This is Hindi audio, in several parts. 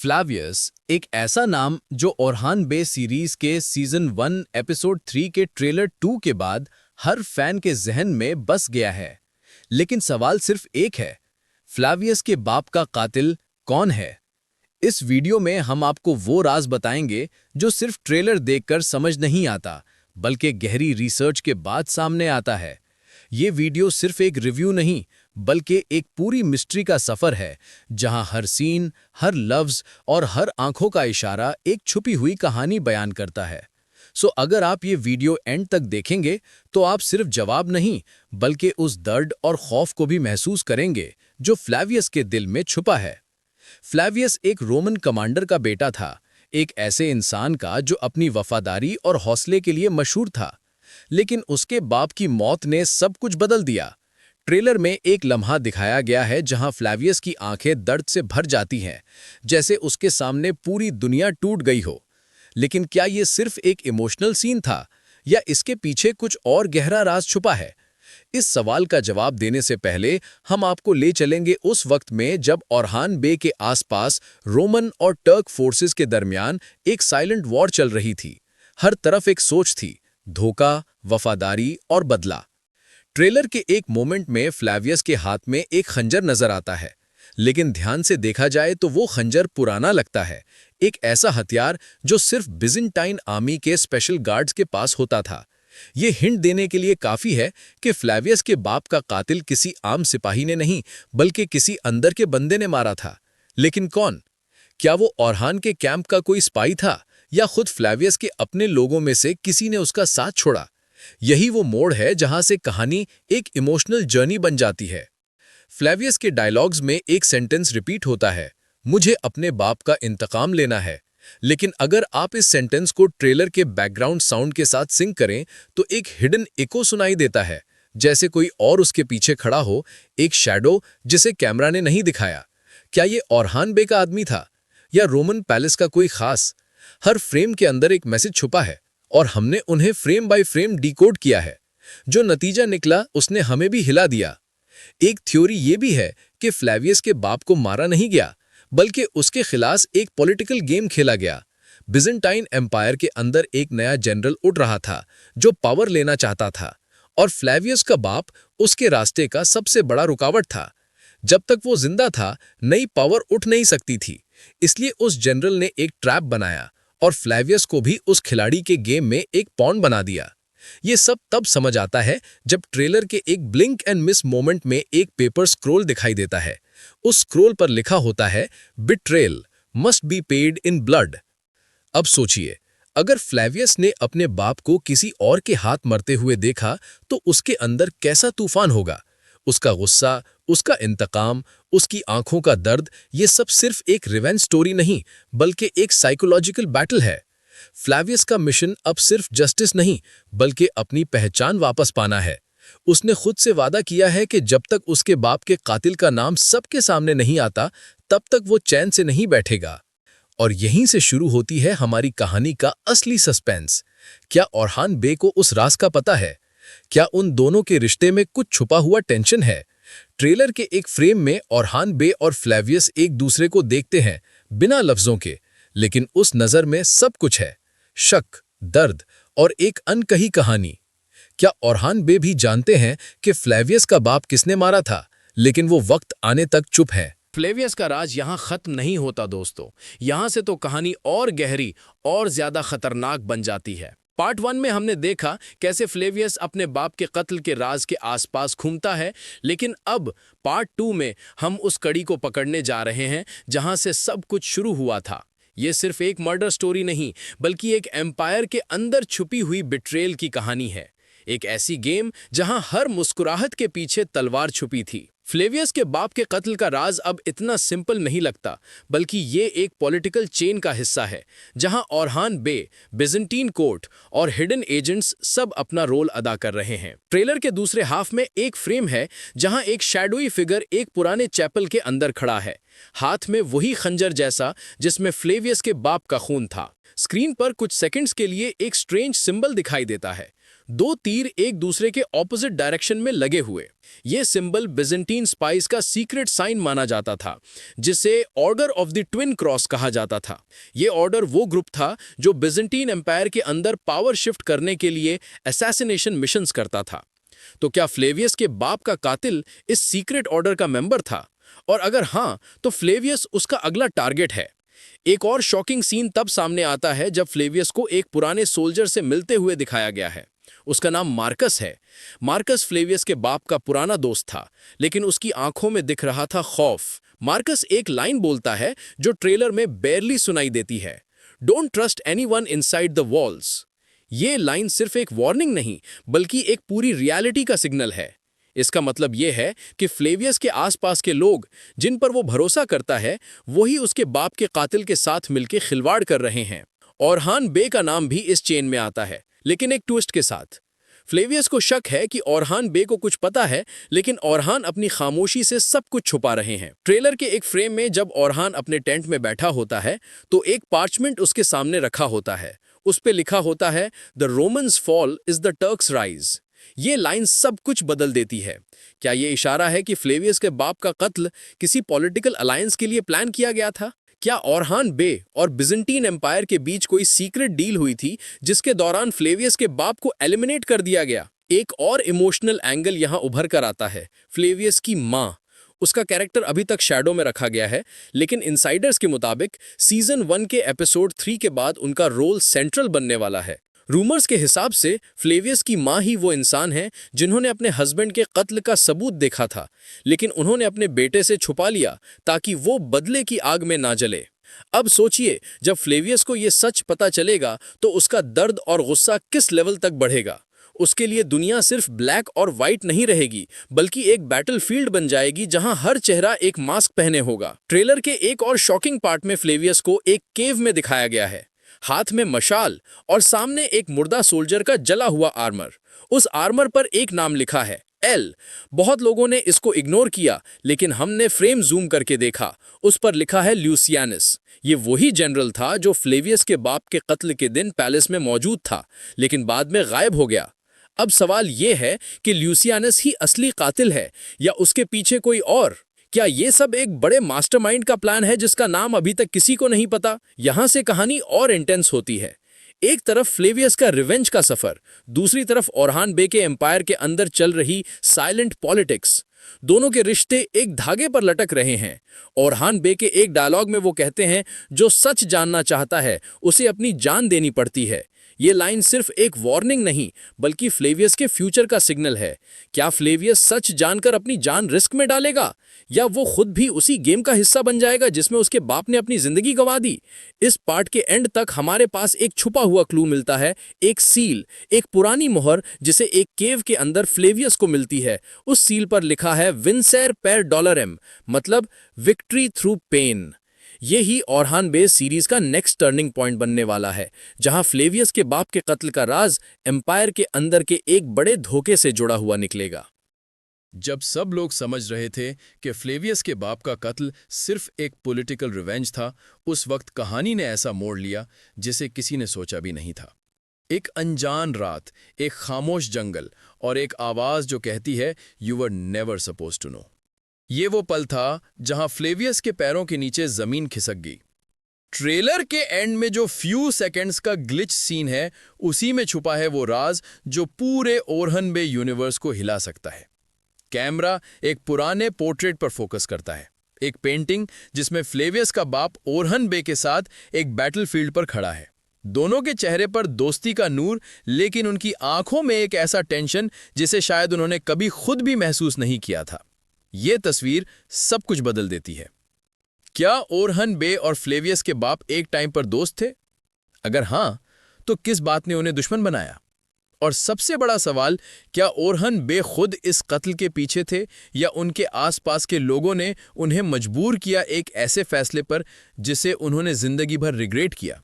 फ्लावियस एक ऐसा नाम जो ओरहान बे सीरीज के सीजन 1 एपिसोड 3 के ट्रेलर 2 के बाद हर फैन के जहन में बस गया है। लेकिन सवाल सिर्फ एक है, फ्लावियस के बाप का कातिल कौन है? इस वीडियो में हम आपको वो राज बताएंगे जो सिर्फ ट्रेलर देखकर समझ नहीं आता, बल्कि गहरी रिसर्च के बाद सामने आता है। ये वीडियो सिर्फ एक रिव्यू नहीं, बल्कि एक पूरी मिस्ट्री का सफर है, जहां हर सीन, हर लफ्ज और हर आंखों का इशारा एक छुपी हुई कहानी बयान करता है। सो अगर आप ये वीडियो एंड तक देखेंगे तो आप सिर्फ जवाब नहीं, बल्कि उस दर्द और खौफ को भी महसूस करेंगे जो फ्लावियस के दिल में छुपा है। फ्लावियस एक रोमन कमांडर का बेटा था, एक ऐसे इंसान का जो अपनी वफादारी और हौसले के लिए मशहूर था। लेकिन उसके बाप की मौत ने सब कुछ बदल दिया। ट्रेलर में एक लम्हा दिखाया गया है जहां फ्लावियस की आंखें दर्द से भर जाती हैं, जैसे उसके सामने पूरी दुनिया टूट गई हो। लेकिन क्या ये सिर्फ एक इमोशनल सीन था या इसके पीछे कुछ और गहरा राज छुपा है? इस सवाल का जवाब देने से पहले हम आपको ले चलेंगे उस वक्त में जब ओरहान बे के आसपास रोमन और टर्क फोर्सेस के दरमियान एक साइलेंट वॉर चल रही थी। हर तरफ एक सोच थी, धोखा, वफादारी और बदला। ट्रेलर के एक मोमेंट में फ्लावियस के हाथ में एक खंजर नजर आता है, लेकिन ध्यान से देखा जाए तो वो खंजर पुराना लगता है, एक ऐसा हथियार जो सिर्फ बिजेंटाइन आर्मी के स्पेशल गार्ड्स के पास होता था। ये हिंट देने के लिए काफी है कि फ्लावियस के बाप का कातिल किसी आम सिपाही ने नहीं, बल्कि किसी अंदर के बंदे ने मारा था। लेकिन कौन? क्या वो ओरहान के कैंप का कोई स्पाई था या खुद फ्लावियस के अपने लोगों में से किसी ने उसका साथ छोड़ा? यही वो मोड़ है जहां से कहानी एक इमोशनल जर्नी बन जाती है। फ्लावियस के डायलॉग्स में एक सेंटेंस रिपीट होता है, मुझे अपने बाप का इंतकाम लेना है। लेकिन अगर आप इस सेंटेंस को ट्रेलर के बैकग्राउंड साउंड के साथ सिंक करें तो एक हिडन इको सुनाई देता है, जैसे कोई और उसके पीछे खड़ा हो, एक शैडो जिसे कैमरा ने नहीं दिखाया। क्या ये ओरहान बे का आदमी था या रोमन पैलेस का कोई खास? हर फ्रेम के अंदर एक मैसेज छुपा है और हमने उन्हें फ्रेम बाय फ्रेम डिकोड किया है। जो नतीजा निकला उसने हमें भी हिला दिया। एक थ्योरी ये भी है कि फ्लावियस के बाप को मारा नहीं गया, बल्कि उसके खिलाफ एक पॉलिटिकल गेम खेला गया। बिजेंटाइन एम्पायर के अंदर एक नया जनरल उठ रहा था जो पावर लेना चाहता था, और फ्लावियस का बाप उसके रास्ते का सबसे बड़ा रुकावट था। जब तक वो जिंदा था, नई पावर उठ नहीं सकती थी। इसलिए उस जनरल ने एक ट्रैप बनाया और फ्लावियस को भी उस खिलाड़ी के गेम में एक पॉन बना दिया। ये सब तब समझ आता है जब ट्रेलर के एक ब्लिंक एंड मिस मोमेंट में एक पेपर स्क्रॉल दिखाई देता है। उस स्क्रॉल पर लिखा होता है, betrayal must be paid in blood. अब सोचिए, अगर फ्लावियस ने अपने बाप को किसी और के हाथ मरते हुए देखा तो उसके अंदर कैसा तूफान होगा। उसका गुस्सा, उसका इंतकाम, उसकी आंखों का दर्द, ये सब सिर्फ एक रिवेंज स्टोरी नहीं, बल्कि एक साइकोलॉजिकल बैटल है। फ्लावियस का मिशन अब सिर्फ जस्टिस नहीं, बल्कि अपनी पहचान वापस पाना है। उसने खुद से वादा किया है कि जब तक उसके बाप के कातिल का नाम सबके सामने नहीं आता, तब तक वो चैन से नहीं बैठेगा। और यहीं से शुरू होती है हमारी कहानी का असली सस्पेंस। क्या ओरहान बे को उस राज का पता है? क्या उन दोनों के रिश्ते में कुछ छुपा हुआ टेंशन है? ट्रेलर के एक फ्रेम में ओरहान बे और फ्लावियस एक दूसरे को देखते हैं, बिना लफ्जों के, लेकिन उस नजर में सब कुछ है, शक, दर्द और एक अनकही कहानी। क्या ओरहान बे भी जानते हैं कि फ्लावियस का बाप किसने मारा था, लेकिन वो वक्त आने तक चुप है? फ्लेवियस का राज यहाँ खत्म नहीं होता दोस्तों। यहाँ से तो कहानी और गहरी और ज्यादा खतरनाक बन जाती है। पार्ट 1 में हमने देखा कैसे फ्लेवियस अपने बाप के कत्ल के राज के आसपास घूमता है, लेकिन अब पार्ट 2 में हम उस कड़ी को पकड़ने जा रहे हैं जहां से सब कुछ शुरू हुआ था। ये सिर्फ एक मर्डर स्टोरी नहीं, बल्कि एक एम्पायर के अंदर छुपी हुई बिट्रेयल की कहानी है। एक ऐसी गेम जहां हर मुस्कुराहट के पीछे तलवार छुपी थी। फ्लेवियस के बाप के कत्ल का राज अब इतना सिंपल नहीं लगता, बल्कि ये एक पॉलिटिकल चेन का हिस्सा है, जहां ओरहान बे, बिजेंटीन कोर्ट और हिडन एजेंट्स सब अपना रोल अदा कर रहे हैं। ट्रेलर के दूसरे हाफ में एक फ्रेम है जहां एक शैडोई फिगर एक पुराने चैपल के अंदर खड़ा है, हाथ में वही खंजर जैसा जिसमें फ्लेवियस के बाप का खून था। स्क्रीन पर कुछ सेकंड्स के लिए एक स्ट्रेंज सिंबल दिखाई देता है, दो तीर एक दूसरे के ऑपोजिट डायरेक्शन में लगे हुए। ये सिंबल बिजेंटीन स्पाइस का सीक्रेट साइन माना जाता था, जिसे order of the twin cross कहा जाता था। ये ऑर्डर वो ग्रुप था जो बिजेंटीन एम्पायर के अंदर पावर शिफ्ट करने के लिए असैसिनेशन मिशंस करता था। तो क्या फ्लेवियस के बाप का कातिल इस सीक्रेट ऑर्डर का मेंबर था? और अगर हाँ, तो फ्लेवियस उसका अगला टारगेट है। एक और शॉकिंग सीन तब सामने आता है जब फ्लेवियस को एक पुराने सोल्जर से मिलते हुए दिखाया गया है। उसका नाम मार्कस है। मार्कस फ्लेवियस के बाप का पुराना दोस्त था, लेकिन उसकी आंखों में दिख रहा था खौफ। मार्कस एक लाइन बोलता है जो ट्रेलर में बेयरली सुनाई देती है, don't trust anyone inside the walls. ये लाइन सिर्फ एक वार्निंग नहीं, बल्कि एक पूरी रियलिटी का सिग्नल है। इसका मतलब यह है कि फ्लेवियस के आसपास के लोग जिन पर वो भरोसा करता है, वही उसके बाप के कातिल के साथ मिलकर खिलवाड़ कर रहे हैं। ओरहान बे का नाम भी इस चेन में आता है, लेकिन एक ट्विस्ट के साथ। फ्लेवियस को शक है कि ओरहान बे को कुछ पता है, लेकिन ओरहान अपनी खामोशी से सब कुछ छुपा रहे हैं। ट्रेलर के एक फ्रेम में जब ओरहान अपने टेंट में बैठा होता है, तो एक पार्चमेंट उसके सामने रखा होता है। उस पे लिखा होता है, the Romans fall is the Turks rise. ये लाइन सब कुछ बदल देती है। क्या ये इशारा है कि फ्लेवियस के बाप का कत्ल किसी पॉलिटिकल अलायंस के लिए प्लान किया गया था? क्या ओरहान बे और बिजेंटीन एम्पायर के बीच कोई सीक्रेट डील हुई थी, जिसके दौरान फ्लेवियस के बाप को एलिमिनेट कर दिया गया? एक और इमोशनल एंगल यहां उभर कर आता है, फ्लेवियस की मां। उसका कैरेक्टर अभी तक शैडो में रखा गया है, लेकिन इनसाइडर्स के मुताबिक सीजन 1 के एपिसोड 3 के बाद उनका रोल सेंट्रल बनने वाला है। रूमर्स के हिसाब से फ्लेवियस की मां ही वो इंसान है जिन्होंने अपने हस्बैंड के कत्ल का सबूत देखा था, लेकिन उन्होंने अपने बेटे से छुपा लिया ताकि वो बदले की आग में ना जले। अब सोचिए, जब फ्लेवियस को ये सच पता चलेगा तो उसका दर्द और गुस्सा किस लेवल तक बढ़ेगा। उसके लिए दुनिया सिर्फ ब्लैक और वाइट नहीं रहेगी, बल्कि एक बैटलफील्ड बन जाएगी जहां हर चेहरा एक मास्क पहने होगा। ट्रेलर के एक और शॉकिंग पार्ट में फ्लेवियस को एक केव में दिखाया गया है, हाथ में मशाल और सामने एक मुर्दा सोल्जर का जला हुआ आर्मर। उस आर्मर पर एक नाम लिखा है, एल। बहुत लोगों ने इसको इग्नोर किया, लेकिन हमने फ्रेम जूम करके देखा, उस पर लिखा है ल्यूसियानस। ये वही जनरल था जो फ्लेवियस के बाप के कत्ल के दिन पैलेस में मौजूद था, लेकिन बाद में गायब हो गया। अब सवाल यह है कि ल्यूसियानस ही असली कातिल है या उसके पीछे कोई और? क्या ये सब एक बड़े मास्टरमाइंड का प्लान है जिसका नाम अभी तक किसी को नहीं पता? यहां से कहानी और इंटेंस होती है। एक तरफ फ्लेवियस का रिवेंज का सफर, दूसरी तरफ ओरहान बे के एम्पायर के अंदर चल रही साइलेंट पॉलिटिक्स। दोनों के रिश्ते एक धागे पर लटक रहे हैं। ओरहान बे के एक डायलॉग में वो कहते हैं, जो सच जानना चाहता है उसे अपनी जान देनी पड़ती है। ये लाइन सिर्फ एक वार्निंग नहीं, बल्कि फ्लेवियस के फ्यूचर का सिग्नल है। क्या फ्लेवियस सच जानकर अपनी जान रिस्क में डालेगा, या वो खुद भी उसी गेम का हिस्सा बन जाएगा जिसमें उसके बाप ने अपनी जिंदगी गंवा दी? इस पार्ट के एंड तक हमारे पास एक छुपा हुआ क्लू मिलता है, एक सील, एक पुरानी मोहर जिसे एक केव के अंदर फ्लेवियस को मिलती है। उस सील पर लिखा है विंसेर per $M, मतलब विक्ट्री थ्रू पेन। यही ओरहान बे सीरीज का नेक्स्ट टर्निंग पॉइंट बनने वाला है, जहां फ्लेवियस के बाप के कत्ल का राज एम्पायर के अंदर के एक बड़े धोखे से जुड़ा हुआ निकलेगा। जब सब लोग समझ रहे थे कि फ्लेवियस के बाप का कत्ल सिर्फ एक पॉलिटिकल रिवेंज था, उस वक्त कहानी ने ऐसा मोड़ लिया जिसे किसी ने सोचा भी नहीं था। एक अनजान रात, एक खामोश जंगल और एक आवाज जो कहती है, you were never suppose to know. ये वो पल था जहां फ्लेवियस के पैरों के नीचे जमीन खिसक गई। ट्रेलर के एंड में जो फ्यू सेकंड्स का ग्लिच सीन है, उसी में छुपा है वो राज जो पूरे ओरहान बे यूनिवर्स को हिला सकता है। कैमरा एक पुराने पोर्ट्रेट पर फोकस करता है, एक पेंटिंग जिसमें फ्लेवियस का बाप ओरहान बे के साथ एक बैटलफील्ड पर खड़ा है। दोनों के चेहरे पर दोस्ती का नूर, लेकिन उनकी आंखों में एक ऐसा टेंशन जिसे शायद उन्होंने कभी खुद भी महसूस नहीं किया था। ये तस्वीर सब कुछ बदल देती है। क्या ओरहान बे और फ्लेवियस के बाप एक टाइम पर दोस्त थे? अगर हां, तो किस बात ने उन्हें दुश्मन बनाया? और सबसे बड़ा सवाल, क्या ओरहान बे खुद इस कत्ल के पीछे थे, या उनके आसपास के लोगों ने उन्हें मजबूर किया एक ऐसे फैसले पर जिसे उन्होंने जिंदगी भर रिग्रेट किया?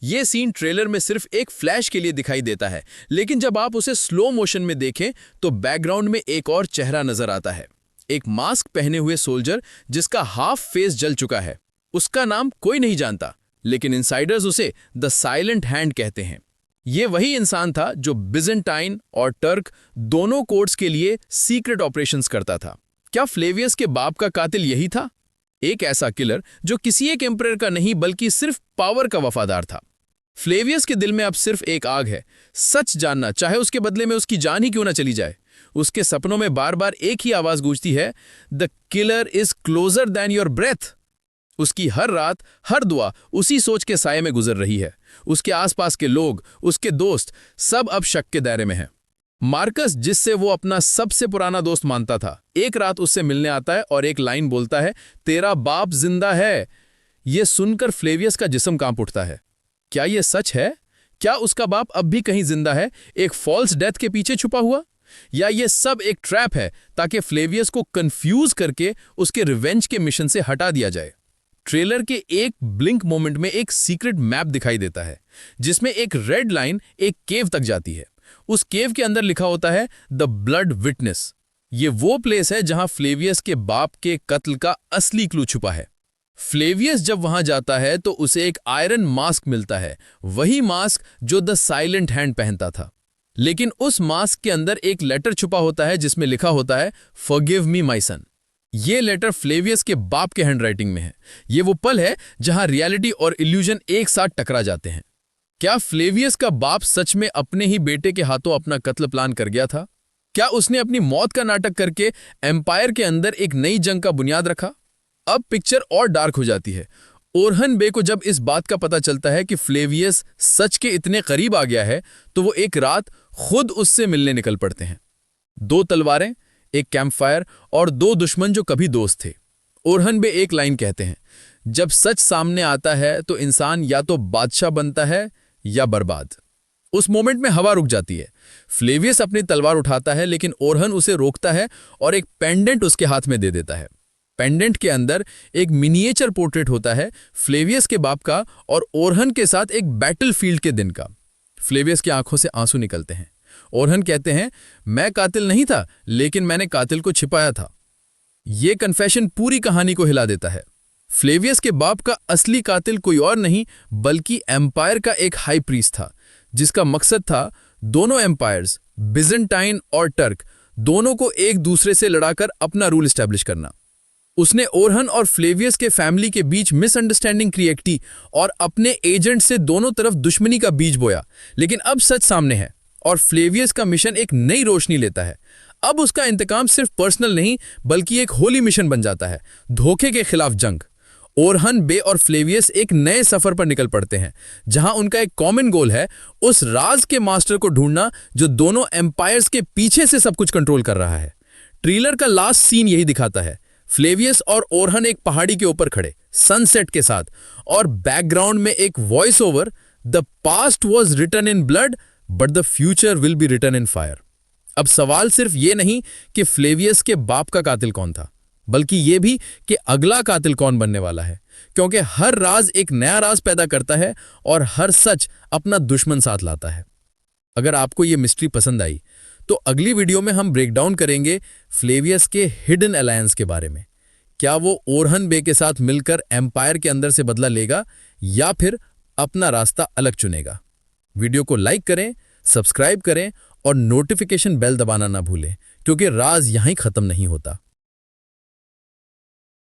ये सीन ट्रेलर में सिर्फ एक फ्लैश के लिए दिखाई देता है, लेकिन जब आप उसे स्लो मोशन में देखें तो बैकग्राउंड में एक और चेहरा नजर आता है, एक मास्क पहने हुए सोल्जर जिसका हाफ फेस जल चुका है। उसका नाम कोई नहीं जानता, लेकिन इनसाइडर्स उसे द साइलेंट हैंड कहते हैं। ये वही इंसान था जो बिजेंटाइन और टर्क दोनों कोर्ट्स के लिए सीक्रेट ऑपरेशंस करता था। क्या फ्लेवियस के बाप का कातिल यही था? एक ऐसा किलर जो किसी एक एम्परर का नहीं बल्कि सिर्फ पावर का वफादार था। फ्लेवियस के दिल में अब सिर्फ एक आग है, सच जानना, चाहे उसके बदले में उसकी जान ही क्यों ना चली जाए। उसके सपनों में बार बार एक ही आवाज गूंजती है, the killer is closer than your breath. उसकी हर रात, हर दुआ उसी सोच के साये में गुजर रही है। उसके आसपास के लोग, उसके दोस्त, सब अब शक के दायरे में हैं। मार्कस, जिससे वो अपना सबसे पुराना दोस्त मानता था, एक रात उससे मिलने आता है और एक लाइन बोलता है, तेरा बाप जिंदा है। ये सुनकर फ्लेवियस का जिस्म कांप उठता है। क्या ये सच है? क्या उसका बाप अब भी कहीं जिंदा है, एक फॉल्स डेथ के पीछे छुपा हुआ? या ये सब एक ट्रैप है ताकि फ्लेवियस को कंफ्यूज करके उसके रिवेंज के मिशन से हटा दिया जाए? ट्रेलर के एक ब्लिंक मोमेंट में एक सीक्रेट मैप दिखाई देता है जिसमें एक रेड लाइन एक केव तक जाती है। उस केव के अंदर लिखा होता है द ब्लड विटनेस। ये वो प्लेस है जहां फ्लेवियस के बाप के कत्ल का असली क्लू छुपा है। फ्लेवियस जब वहां जाता है तो उसे एक आयरन मास्क मिलता है, वही मास्क जो द साइलेंट हैंड पहनता था। लेकिन उस मास्क के अंदर एक लेटर छुपा होता है जिसमें लिखा होता है, फॉरगिव मी माय सन। ये लेटर फ्लेवियस के बाप के हैंडराइटिंग में है। ये वो पल है जहां रियलिटी और इल्यूजन एक साथ टकरा जाते हैं। क्या फ्लेवियस का बाप सच में अपने ही बेटे के हाथों अपना कत्ल प्लान कर गया था? क्या उसने अपनी मौत का नाटक करके एम्पायर के अंदर एक नई जंग का बुनियाद रखा? अब पिक्चर और डार्क हो जाती है। ओरहन बे को जब इस बात का पता चलता है कि फ्लेवियस सच के इतने करीब आ गया है, तो वो एक रात खुद उससे मिलने निकल पड़ते हैं। दो तलवारें, एक कैंपफायर और दो दुश्मन जो कभी दोस्त थे। ओरहन बे एक लाइन कहते हैं, जब सच सामने आता है तो इंसान या तो बादशाह बनता है या बर्बाद। उस मोमेंट में हवा रुक जाती है। फ्लेवियस अपनी तलवार उठाता है लेकिन ओरहन उसे रोकता है और एक पेंडेंट उसके हाथ में दे देता है। पेंडेंट के अंदर एक मिनिएचर पोर्ट्रेट होता है फ्लेवियस के बाप का और ओरहन के साथ एक बैटलफील्ड के दिन का। फ्लेवियस की आंखों से आंसू निकलते हैं। ओरहन कहते हैं, मैं कातिल नहीं था लेकिन मैंने कातिल को छिपाया था। यह कन्फेशन पूरी कहानी को हिला देता है। फ्लेवियस के बाप का असली कातिल कोई और नहीं बल्कि एम्पायर का एक हाई प्रीस्ट था, जिसका मकसद था दोनों एम्पायर्स, बिजेंटाइन और टर्क, दोनों को एक दूसरे से लड़ाकर अपना रूल एस्टेब्लिश करना। उसने ओरहन और फ्लेवियस के फैमिली के बीच मिसअंडरस्टैंडिंग क्रिएट की और अपने एजेंट से दोनों तरफ दुश्मनी का बीज बोया। लेकिन अब सच सामने है और फ्लेवियस का मिशन एक नई रोशनी लेता है। अब उसका इंतकाम सिर्फ पर्सनल नहीं बल्कि एक होली मिशन बन जाता है, धोखे के खिलाफ जंग। ओरहन बे और फ्लेवियस एक नए सफर पर निकल पड़ते हैं जहां उनका एक कॉमन गोल है, उस राज के मास्टर को ढूंढना जो दोनों एम्पायर्स के पीछे से सब कुछ कंट्रोल कर रहा है। ट्रेलर का लास्ट सीन यही दिखाता है, फ्लेवियस और ओरहन एक पहाड़ी के ऊपर खड़े, सनसेट के साथ, और बैकग्राउंड में एक voice over, the past was written in blood but the future will be written in fire. अब सवाल सिर्फ ये नहीं कि फ्लेवियस के बाप का कातिल कौन था, बल्कि ये भी कि अगला कातिल कौन बनने वाला है, क्योंकि हर राज एक नया राज पैदा करता है और हर सच अपना दुश्मन साथ लाता है। अगर आपको ये मिस्ट्री पसंद आई तो अगली वीडियो में हम ब्रेकडाउन करेंगे फ्लेवियस के हिडन अलायंस के बारे में। क्या वो ओरहन बे के साथ मिलकर एम्पायर के अंदर से बदला लेगा या फिर अपना रास्ता अलग चुनेगा? वीडियो को लाइक करें, सब्सक्राइब करें और नोटिफिकेशन बेल दबाना ना भूलें, क्योंकि राज यहीं खत्म नहीं होता।